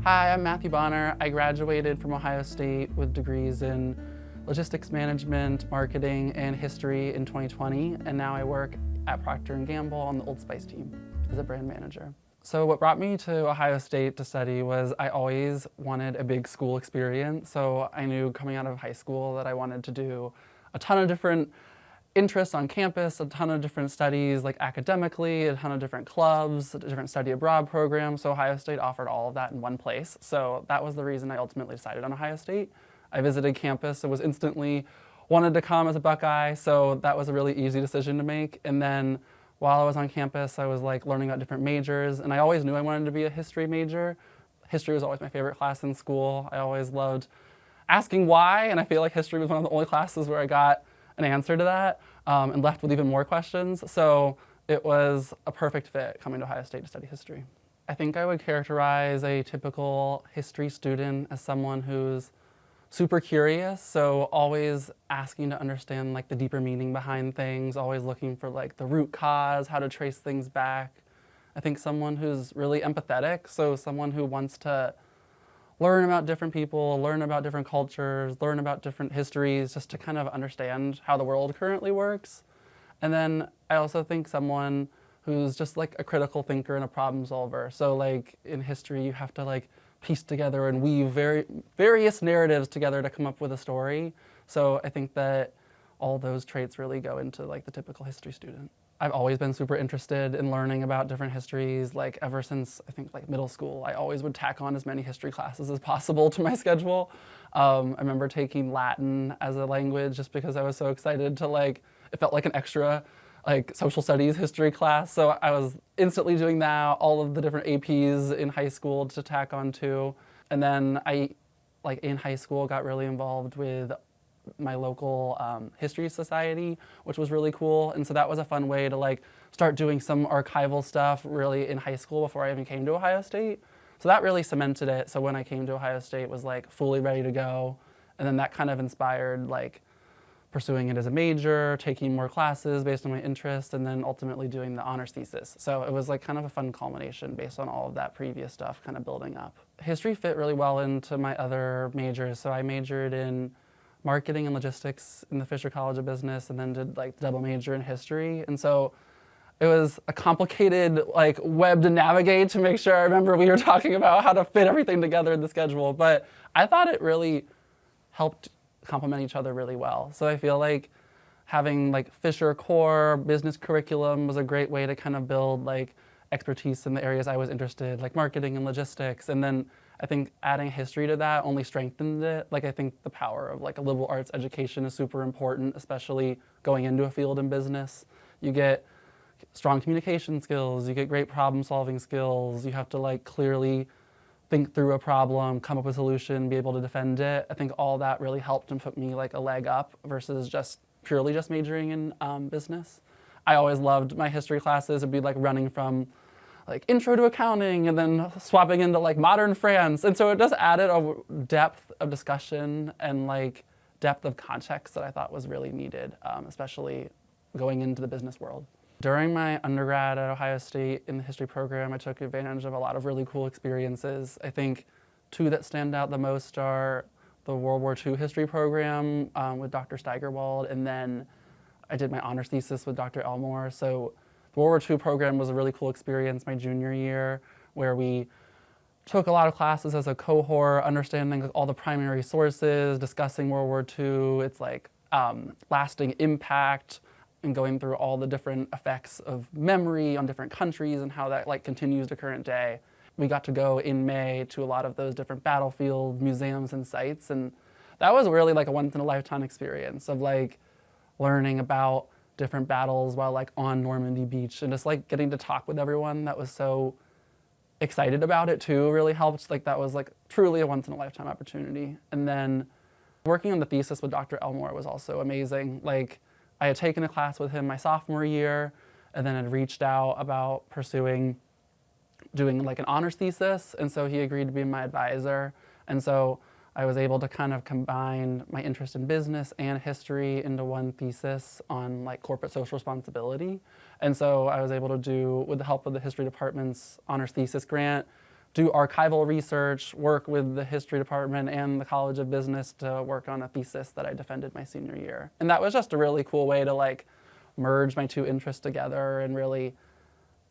Hi, I'm Matthew Bonner. I graduated from Ohio State with degrees in logistics management, marketing, and history in 2020, and now I work at Procter Gamble on the Old Spice team as a brand manager. So what brought me to Ohio State to study was I always wanted a big school experience, so I knew coming out of high school that I wanted to do a ton of different interests on campus, a ton of different studies, like academically, a ton of different clubs, different study abroad programs. So Ohio State offered all of that in one place. So that was the reason I ultimately decided on Ohio State. I visited campus and was instantly wanted to come as a Buckeye. So that was a really easy decision to make. And then while I was on campus, I was like learning about different majors. And I always knew I wanted to be a history major. History was always my favorite class in school. I always loved asking why. And I feel like history was one of the only classes where I got an answer to that and left with even more questions. So it was a perfect fit coming to Ohio State to study history. I think I would characterize a typical history student as someone who's super curious, so always asking to understand like the deeper meaning behind things, always looking for like the root cause, how to trace things back. I think someone who's really empathetic, so someone who wants to learn about different people, learn about different cultures, learn about different histories, just to kind of understand how the world currently works. And then I also think someone who's just like a critical thinker and a problem solver. So like in history, you have to like piece together and weave various narratives together to come up with a story. So I think that all those traits really go into like the typical history student. I've always been super interested in learning about different histories, like ever since I think like middle school. I always would tack on as many history classes as possible to my schedule. I remember taking Latin as a language just because I was so excited to like, it felt like an extra like social studies history class. So I was instantly doing that, all of the different APs in high school to tack on to. And then I, like in high school, got really involved with my local history society, which was really cool. And so that was a fun way to like start doing some archival stuff really in high school before I even came to Ohio State. So that really cemented it. So when I came to Ohio State was like fully ready to go. And then that kind of inspired like pursuing it as a major, taking more classes based on my interest, and then ultimately doing the honors thesis. So it was like kind of a fun culmination based on all of that previous stuff kind of building up. History fit really well into my other majors. So I majored in marketing and logistics in the Fisher College of Business, and then did like double major in history. And so it was a complicated like web to navigate to make sure I remember we were talking about how to fit everything together in the schedule. But I thought it really helped complement each other really well. So I feel like having like Fisher core business curriculum was a great way to kind of build like expertise in the areas I was interested, like marketing and logistics. And then I think adding history to that only strengthened it. Like I think the power of like a liberal arts education is super important, especially going into a field in business. You get strong communication skills, you get great problem solving skills, you have to like clearly think through a problem, come up with a solution, be able to defend it. I think all that really helped and put me like a leg up versus just purely just majoring in business. I always loved my history classes. It'd be like running from like intro to accounting and then swapping into like modern France. And so it just added a depth of discussion and like depth of context that I thought was really needed, especially going into the business world. During my undergrad at Ohio State in the history program, I took advantage of a lot of really cool experiences. I think two that stand out the most are the World War II history program with Dr. Steigerwald, and then I did my honors thesis with Dr. Elmore. So the World War II program was a really cool experience my junior year, where we took a lot of classes as a cohort, understanding all the primary sources, discussing World War II, its like lasting impact, and going through all the different effects of memory on different countries and how that like continues to current day. We got to go in May to a lot of those different battlefield museums and sites, and that was really like a once in a lifetime experience of like learning about different battles while like on Normandy Beach, and just like getting to talk with everyone that was so excited about it too really helped. Like that was like truly a once in a lifetime opportunity. And then working on the thesis with Dr. Elmore was also amazing. Like I had taken a class with him my sophomore year, and then had reached out about doing like an honors thesis, and so he agreed to be my advisor. And so I was able to kind of combine my interest in business and history into one thesis on like corporate social responsibility. And so I was able to do, with the help of the history department's honors thesis grant, do archival research, work with the history department and the College of Business to work on a thesis that I defended my senior year. And that was just a really cool way to like merge my two interests together and really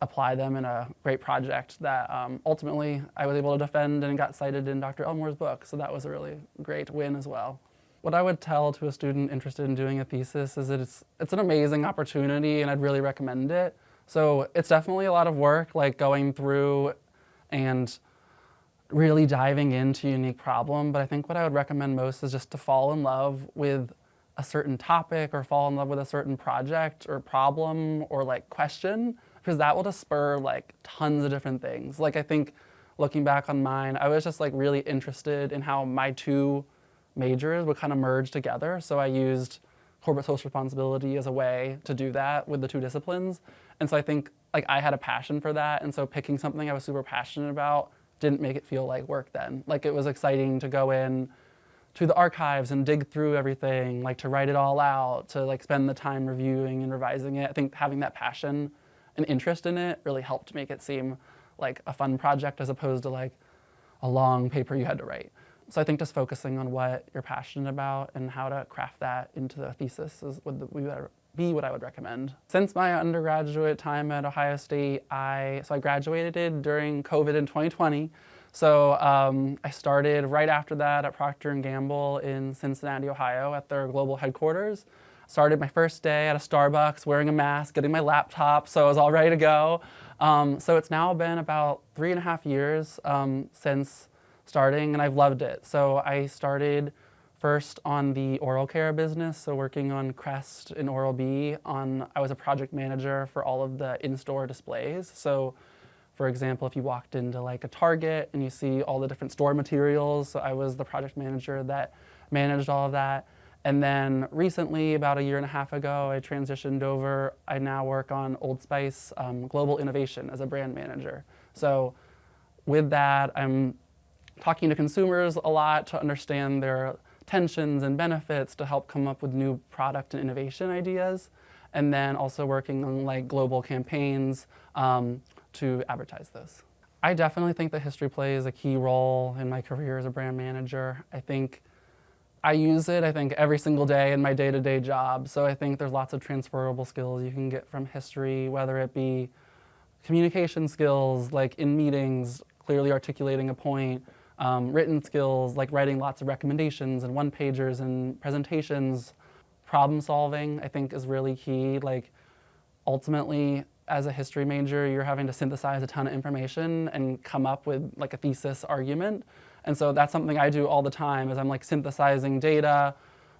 apply them in a great project that ultimately I was able to defend and got cited in Dr. Elmore's book. So that was a really great win as well. What I would tell to a student interested in doing a thesis is that it's an amazing opportunity and I'd really recommend it. So it's definitely a lot of work, like going through and really diving into a unique problem. But I think what I would recommend most is just to fall in love with a certain topic or fall in love with a certain project or problem or like question, because that will just spur like tons of different things. Like I think looking back on mine, I was just like really interested in how my two majors would kind of merge together. So I used corporate social responsibility as a way to do that with the two disciplines. And so I think like I had a passion for that. And so picking something I was super passionate about didn't make it feel like work then. Like it was exciting to go in to the archives and dig through everything, like to write it all out, to like spend the time reviewing and revising it. I think having that passion and interest in it really helped make it seem like a fun project as opposed to like a long paper you had to write. So I think just focusing on what you're passionate about and how to craft that into the thesis would be what I would recommend. Since my undergraduate time at Ohio State, I graduated during COVID in 2020. So I started right after that at Procter Gamble in Cincinnati, Ohio at their global headquarters. Started my first day at a Starbucks wearing a mask, getting my laptop, so I was all ready to go. So it's now been about 3.5 years since starting, and I've loved it. So I started first on the oral care business, so working on Crest and Oral-B. I was a project manager for all of the in-store displays. So for example, if you walked into like a Target and you see all the different store materials, so I was the project manager that managed all of that. And then recently, about 1.5 years ago, I transitioned over. I now work on Old Spice Global Innovation as a brand manager. So with that, I'm talking to consumers a lot to understand their tensions and benefits to help come up with new product and innovation ideas. And then also working on like global campaigns to advertise those. I definitely think that history plays a key role in my career as a brand manager. I think I use it, every single day in my day-to-day job. So I think there's lots of transferable skills you can get from history, whether it be communication skills, like in meetings, clearly articulating a point, written skills, like writing lots of recommendations and one-pagers and presentations. Problem solving, I think, is really key. Like ultimately, as a history major, you're having to synthesize a ton of information and come up with like a thesis argument. And so that's something I do all the time is I'm like synthesizing data,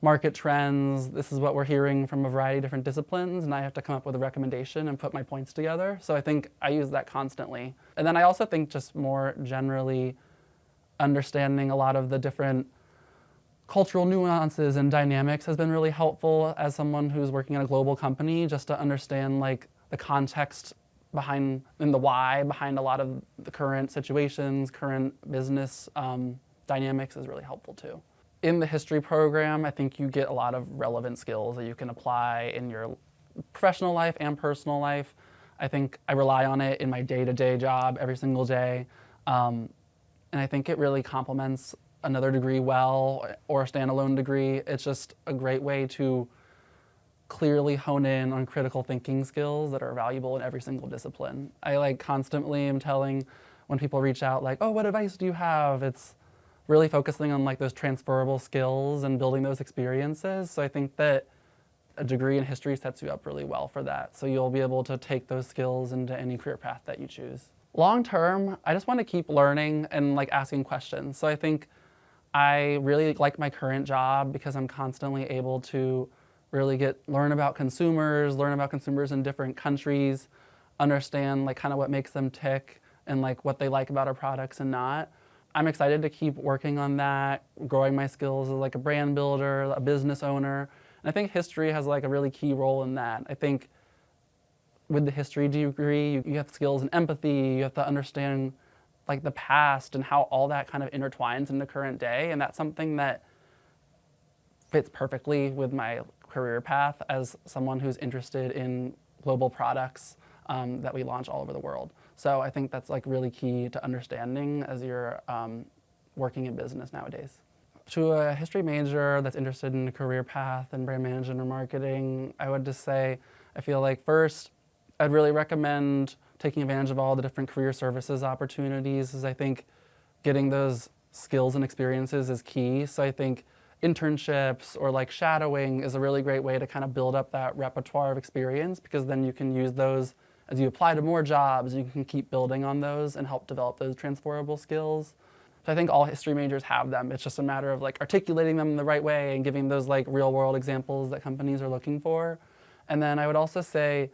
market trends. This is what we're hearing from a variety of different disciplines, and I have to come up with a recommendation and put my points together. So I think I use that constantly. And then I also think just more generally understanding a lot of the different cultural nuances and dynamics has been really helpful as someone who's working at a global company, just to understand like the context behind and the why behind a lot of the current situations, current business dynamics is really helpful too. In the history program, I think you get a lot of relevant skills that you can apply in your professional life and personal life. I think I rely on it in my day-to-day job every single day. And I think it really complements another degree well or a standalone degree. It's just a great way to clearly hone in on critical thinking skills that are valuable in every single discipline. I like constantly am telling when people reach out like, oh, what advice do you have? It's really focusing on like those transferable skills and building those experiences. So I think that a degree in history sets you up really well for that. So you'll be able to take those skills into any career path that you choose. Long term, I just want to keep learning and like asking questions. So I think I really like my current job because I'm constantly able to really learn about consumers in different countries, understand like kind of what makes them tick and like what they like about our products and not. I'm excited to keep working on that, growing my skills as like a brand builder, a business owner. And I think history has like a really key role in that. I think with the history degree, you have skills in empathy, you have to understand like the past and how all that kind of intertwines in the current day. And that's something that fits perfectly with my career path as someone who's interested in global products that we launch all over the world. So I think that's like really key to understanding as you're working in business nowadays. To a history major that's interested in a career path in brand management or marketing, I would just say, I feel like first, I'd really recommend taking advantage of all the different career services opportunities, as I think getting those skills and experiences is key. So I think internships or like shadowing is a really great way to kind of build up that repertoire of experience, because then you can use those as you apply to more jobs, and you can keep building on those and help develop those transferable skills. So I think all history majors have them. It's just a matter of like articulating them the right way and giving those like real world examples that companies are looking for. And then I would also say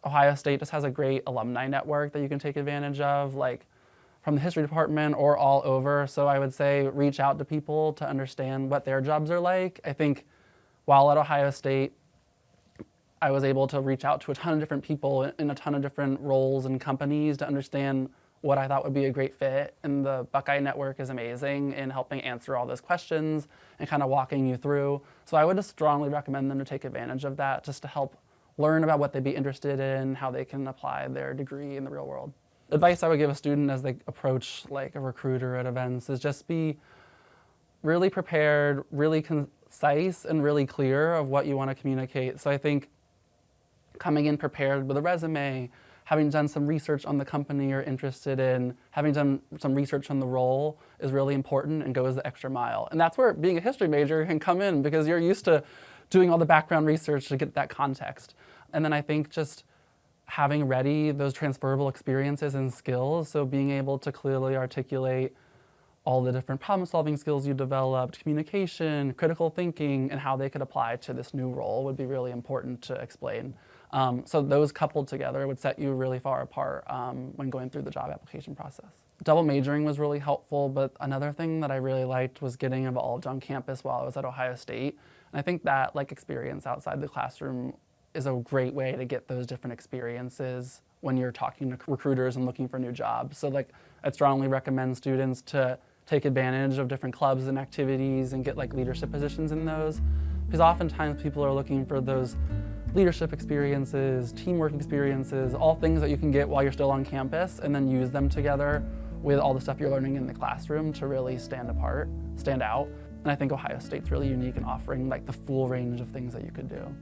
Ohio State just has a great alumni network that you can take advantage of, like from the history department or all over. So I would say reach out to people to understand what their jobs are like. I think while at Ohio State, I was able to reach out to a ton of different people in a ton of different roles and companies to understand what I thought would be a great fit. And the Buckeye Network is amazing in helping answer all those questions and kind of walking you through. So I would just strongly recommend them to take advantage of that, just to help learn about what they'd be interested in, how they can apply their degree in the real world. Advice I would give a student as they approach like a recruiter at events is just be really prepared, really concise, and really clear of what you want to communicate. So I think coming in prepared with a resume, having done some research on the company you're interested in, having done some research on the role is really important and goes the extra mile. And that's where being a history major can come in, because you're used to doing all the background research to get that context. And then I think just having ready those transferable experiences and skills, so being able to clearly articulate all the different problem-solving skills you developed, communication, critical thinking, and how they could apply to this new role would be really important to explain. So those coupled together would set you really far apart when going through the job application process. Double majoring was really helpful, but another thing that I really liked was getting involved on campus while I was at Ohio State. And I think that like experience outside the classroom is a great way to get those different experiences when you're talking to recruiters and looking for new jobs. So like I'd strongly recommend students to take advantage of different clubs and activities and get like leadership positions in those, because oftentimes people are looking for those leadership experiences, teamwork experiences, all things that you can get while you're still on campus, and then use them together with all the stuff you're learning in the classroom to really stand out. And I think Ohio State's really unique in offering like the full range of things that you could do.